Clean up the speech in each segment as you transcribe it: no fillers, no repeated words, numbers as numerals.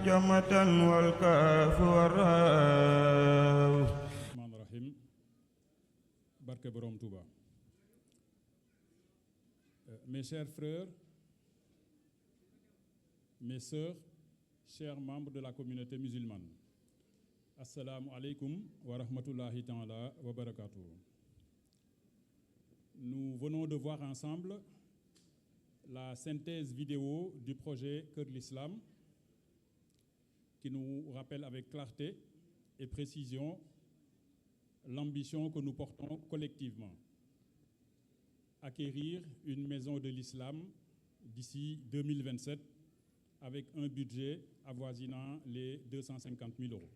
معجمة والكاف والراء. الرحمن الرحيم. Barke Borom Touba. Mes chers frères, mes sœurs, chers membres de la communauté musulmane, Assalamu alaikum wa rahmatullahi ta'ala wa barakatuh. Nous venons de voir ensemble la synthèse vidéo du projet Cœur de l'Islam qui nous rappelle avec clarté et précision l'ambition que nous portons collectivement. Acquérir une maison de l'islam d'ici 2027 avec un budget avoisinant les 250 000 euros.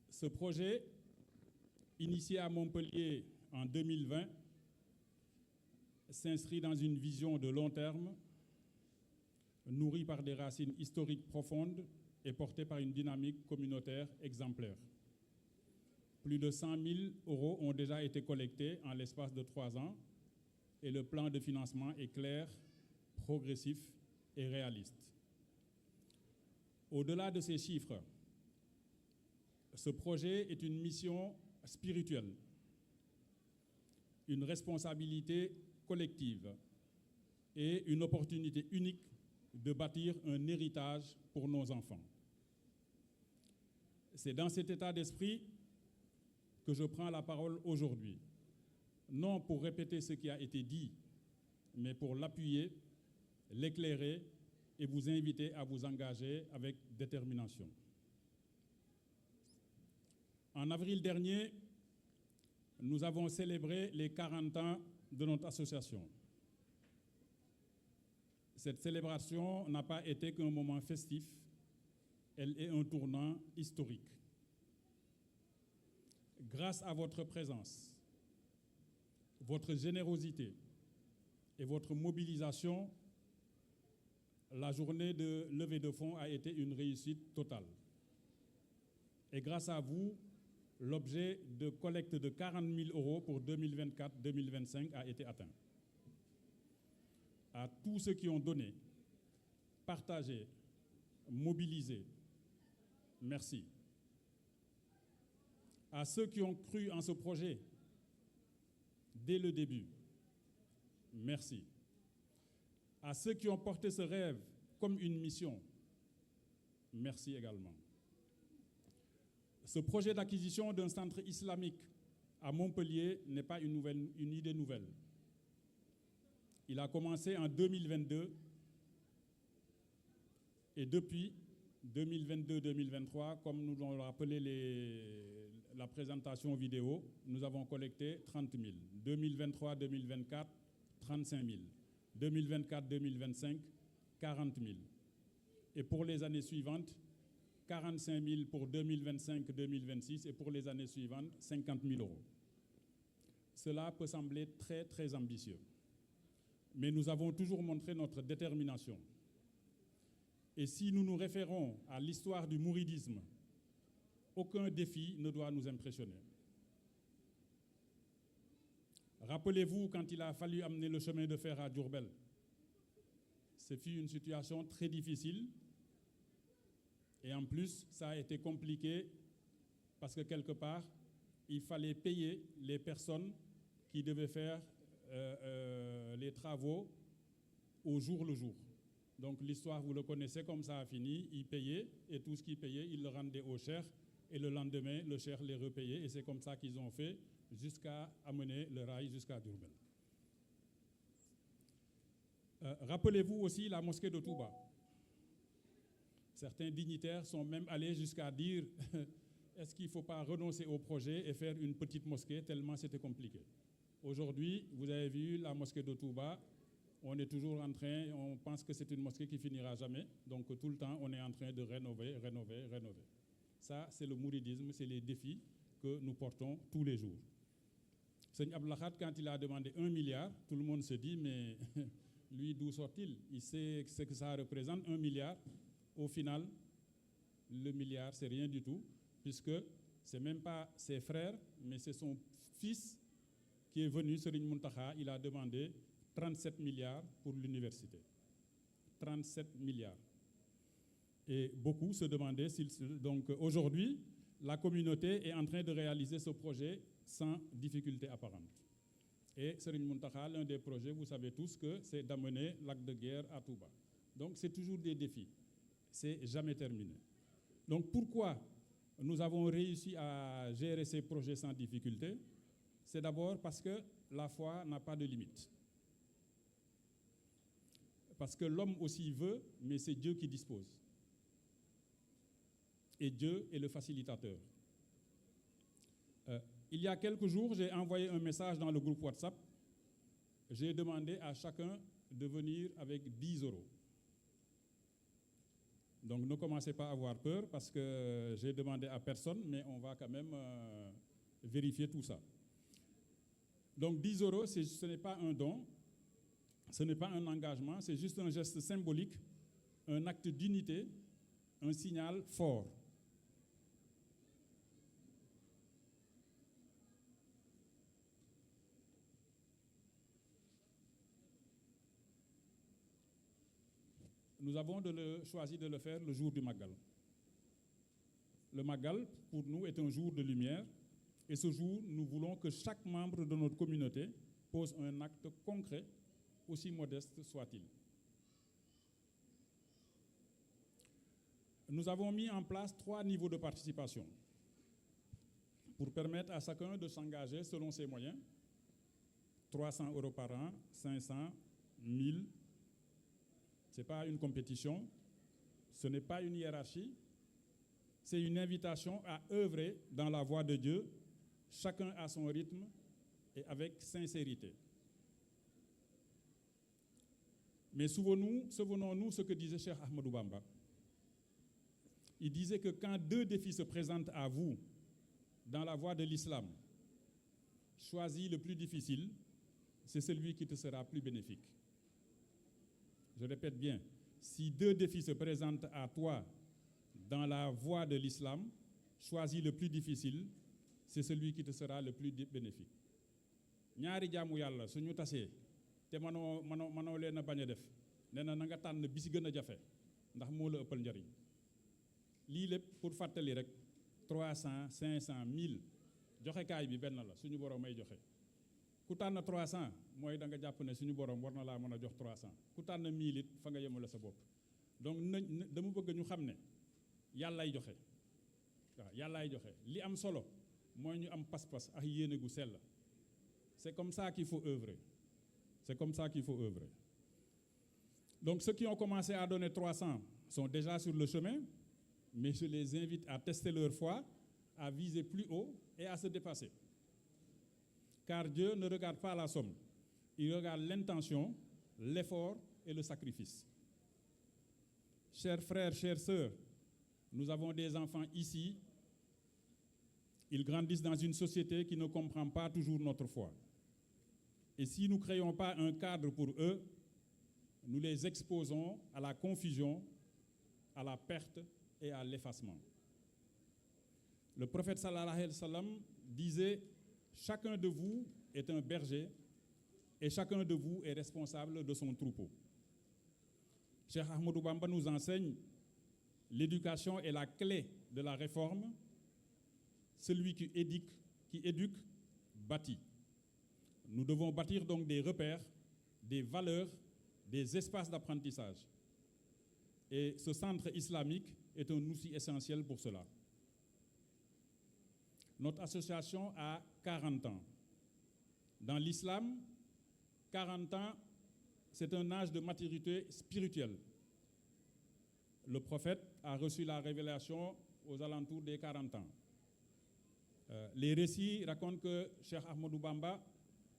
Ce projet, initié à Montpellier en 2020, s'inscrit dans une vision de long terme, nourrie par des racines historiques profondes et portée par une dynamique communautaire exemplaire. Plus de 100 000 euros ont déjà été collectés en l'espace de 3 ans et le plan de financement est clair, progressif et réaliste. Au-delà de ces chiffres, ce projet est une mission spirituelle, une responsabilité collective et une opportunité unique de bâtir un héritage pour nos enfants. C'est dans cet état d'esprit que je prends la parole aujourd'hui, non pour répéter ce qui a été dit, mais pour l'appuyer, l'éclairer et vous inviter à vous engager avec détermination. En avril dernier, nous avons célébré les 40 ans de notre association. Cette célébration n'a pas été qu'un moment festif, elle est un tournant historique. Grâce à votre présence, votre générosité et votre mobilisation, la journée de levée de fonds a été une réussite totale. Et grâce à vous, l'objet de collecte de 40 000 euros pour 2024-2025 a été atteint. À tous ceux qui ont donné, partagé, mobilisé, merci. À ceux qui ont cru en ce projet dès le début, merci. À ceux qui ont porté ce rêve comme une mission, merci également. Ce projet d'acquisition d'un centre islamique à Montpellier n'est pas une idée nouvelle. Il a commencé en 2022 et depuis 2022-2023, comme nous l'ont rappelé la présentation vidéo, nous avons collecté 30 000. 2023-2024, 35 000. 2024-2025, 40 000. Et pour les années suivantes, 45 000 pour 2025-2026 et pour les années suivantes, 50 000 euros. Cela peut sembler très, très ambitieux. Mais nous avons toujours montré notre détermination. Et si nous nous référons à l'histoire du mouridisme, aucun défi ne doit nous impressionner. Rappelez-vous quand il a fallu amener le chemin de fer à Diourbel. Ce fut une situation très difficile. Et en plus, ça a été compliqué parce que quelque part, il fallait payer les personnes qui devaient faire les travaux au jour le jour. Donc l'histoire, vous le connaissez, comme ça a fini, ils payaient et tout ce qu'ils payaient, ils le rendaient au cher et le lendemain, le cher les repayait et c'est comme ça qu'ils ont fait jusqu'à amener le rail jusqu'à Diourbel. Rappelez-vous aussi la mosquée de Touba. Certains dignitaires sont même allés jusqu'à dire est-ce qu'il ne faut pas renoncer au projet et faire une petite mosquée tellement c'était compliqué. Aujourd'hui, vous avez vu la mosquée de Touba, on est toujours en train, on pense que c'est une mosquée qui finira jamais, donc tout le temps on est en train de rénover. Ça, c'est le mouridisme, c'est les défis que nous portons tous les jours. Seigneur Abdelahad, quand il a demandé 1 milliard, tout le monde se dit, mais lui, d'où sort-il? Il sait ce que ça représente, 1 milliard. Au final, le milliard, c'est rien du tout, puisque ce n'est même pas ses frères, mais c'est son fils qui est venu, Serigne Mountakha, il a demandé 37 milliards pour l'université. 37 milliards. Et beaucoup se demandaient donc aujourd'hui, la communauté est en train de réaliser ce projet sans difficulté apparente. Et Serigne Mountakha, l'un des projets, vous savez tous que c'est d'amener l'acte de guerre à Touba. Donc c'est toujours des défis. C'est jamais terminé. Donc pourquoi nous avons réussi à gérer ces projets sans difficulté? C'est d'abord parce que la foi n'a pas de limite. Parce que l'homme aussi veut, mais c'est Dieu qui dispose. Et Dieu est le facilitateur. Il y a quelques jours, j'ai envoyé un message dans le groupe WhatsApp. J'ai demandé à chacun de venir avec 10 euros. Donc ne commencez pas à avoir peur parce que j'ai demandé à personne, mais on va quand même vérifier tout ça. Donc 10 euros, ce n'est pas un don, ce n'est pas un engagement, c'est juste un geste symbolique, un acte d'unité, un signal fort. Nous avons choisi de le faire le jour du Magal. Le Magal, pour nous, est un jour de lumière. Et ce jour, nous voulons que chaque membre de notre communauté pose un acte concret, aussi modeste soit-il. Nous avons mis en place 3 niveaux de participation pour permettre à chacun de s'engager selon ses moyens. 300 euros par an, 500, 1000. Ce n'est pas une compétition, ce n'est pas une hiérarchie, c'est une invitation à œuvrer dans la voie de Dieu, chacun à son rythme et avec sincérité. Mais souvenons-nous ce que disait Cheikh Ahmadou Bamba. Il disait que quand 2 défis se présentent à vous dans la voie de l'islam, choisis le plus difficile, c'est celui qui te sera plus bénéfique. Je répète bien, si 2 défis se présentent à toi dans la voie de l'islam, choisis le plus difficile, c'est celui qui te sera le plus bénéfique. ñaari jaamu yàlla suñu tasee te manoo leen a bañ a def nee na nga tànn bi si gën a jafe ndax moo la ëppal njariñ lii lépp pour fàttali rek 300 500 1000 joxekaay bi benn la suñu borom may joxe. ku tànn 300 mooy da nga jàpp ne suñu borom war na laa mën a jox 300 ku tànn 1000 it fa nga yemale sa bopp donc dama bëgg ñu xam ne yàllaay joxe waaw yàllaay joxe li am solo mooy ñu am pas-pas ak yéene gu sell. C'est comme ça qu'il faut œuvrer. C'est comme ça qu'il faut œuvrer. Donc ceux qui ont commencé à donner 300 sont déjà sur le chemin, mais je les invite à tester leur foi, à viser plus haut et à se dépasser. Car Dieu ne regarde pas la somme, il regarde l'intention, l'effort et le sacrifice. Chers frères, chères sœurs, nous avons des enfants ici. Ils grandissent dans une société qui ne comprend pas toujours notre foi. Et si nous ne créons pas un cadre pour eux, nous les exposons à la confusion, à la perte et à l'effacement. Le prophète sallallahu alayhi wa sallam disait « Chacun de vous est un berger et chacun de vous est responsable de son troupeau. » Cheikh Ahmadou Bamba nous enseigne « L'éducation est la clé de la réforme. Celui qui éduque, bâtit. » Nous devons bâtir donc des repères, des valeurs, des espaces d'apprentissage. Et ce centre islamique est un outil essentiel pour cela. Notre association a 40 ans. Dans l'islam, 40 ans, c'est un âge de maturité spirituelle. Le prophète a reçu la révélation aux alentours des 40 ans. Les récits racontent que Cheikh Ahmadou Bamba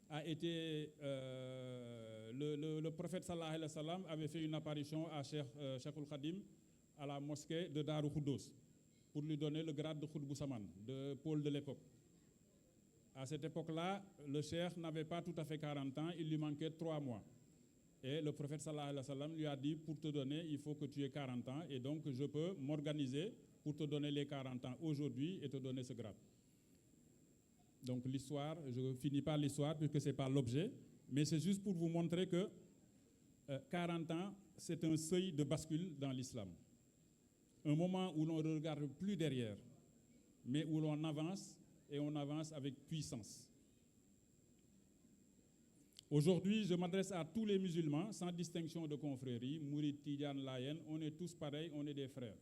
a été, le prophète sallallahu alayhi wa sallam avait fait une apparition à Cheikhul Khadim à la mosquée de Darou Khoudoss pour lui donner le grade de Khoudbou Saman, de Paul de l'époque. À cette époque-là, le cheikh n'avait pas tout à fait 40 ans, il lui manquait 3 mois. Et le prophète sallallahu alayhi wa sallam lui a dit, pour te donner, il faut que tu aies 40 ans, et donc je peux m'organiser pour te donner les 40 ans aujourd'hui et te donner ce grade. Donc l'histoire, je ne finis pas l'histoire puisque ce n'est pas l'objet, mais c'est juste pour vous montrer que 40 ans, c'est un seuil de bascule dans l'islam. Un moment où l'on ne regarde plus derrière, mais où l'on avance et on avance avec puissance. Aujourd'hui, je m'adresse à tous les musulmans, sans distinction de confrérie, Mouride, Tidjane, Layen, on est tous pareils, on est des frères.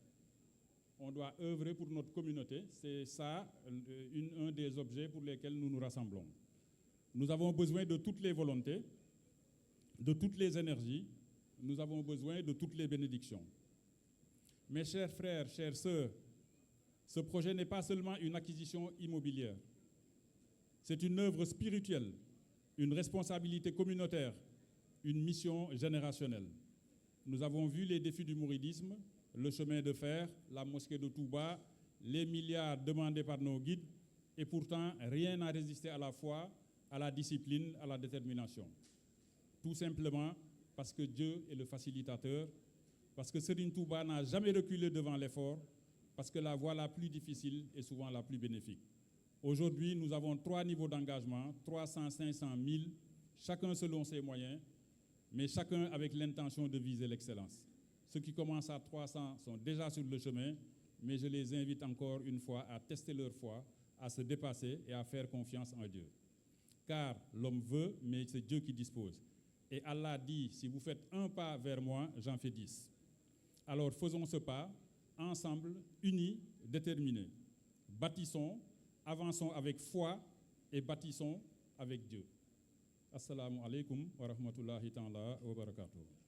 On doit œuvrer pour notre communauté, c'est ça un des objets pour lesquels nous nous rassemblons. Nous avons besoin de toutes les volontés, de toutes les énergies, nous avons besoin de toutes les bénédictions. Mes chers frères, chères sœurs, ce projet n'est pas seulement une acquisition immobilière, c'est une œuvre spirituelle, une responsabilité communautaire, une mission générationnelle. Nous avons vu les défis du mouridisme, le chemin de fer, la mosquée de Touba, les milliards demandés par nos guides, et pourtant rien n'a résisté à la foi, à la discipline, à la détermination. Tout simplement parce que Dieu est le facilitateur, parce que Serigne Touba n'a jamais reculé devant l'effort, parce que la voie la plus difficile est souvent la plus bénéfique. Aujourd'hui, nous avons 3 niveaux d'engagement, 300, 500, 1000, chacun selon ses moyens, mais chacun avec l'intention de viser l'excellence. Ceux qui commencent à 300 sont déjà sur le chemin, mais je les invite encore une fois à tester leur foi, à se dépasser et à faire confiance en Dieu. Car l'homme veut, mais c'est Dieu qui dispose. Et Allah dit, si vous faites un pas vers moi, j'en fais 10. Alors faisons ce pas, ensemble, unis, déterminés. Bâtissons, avançons avec foi et bâtissons avec Dieu. Assalamu alaikum wa rahmatullahi ta'ala wa barakatuh.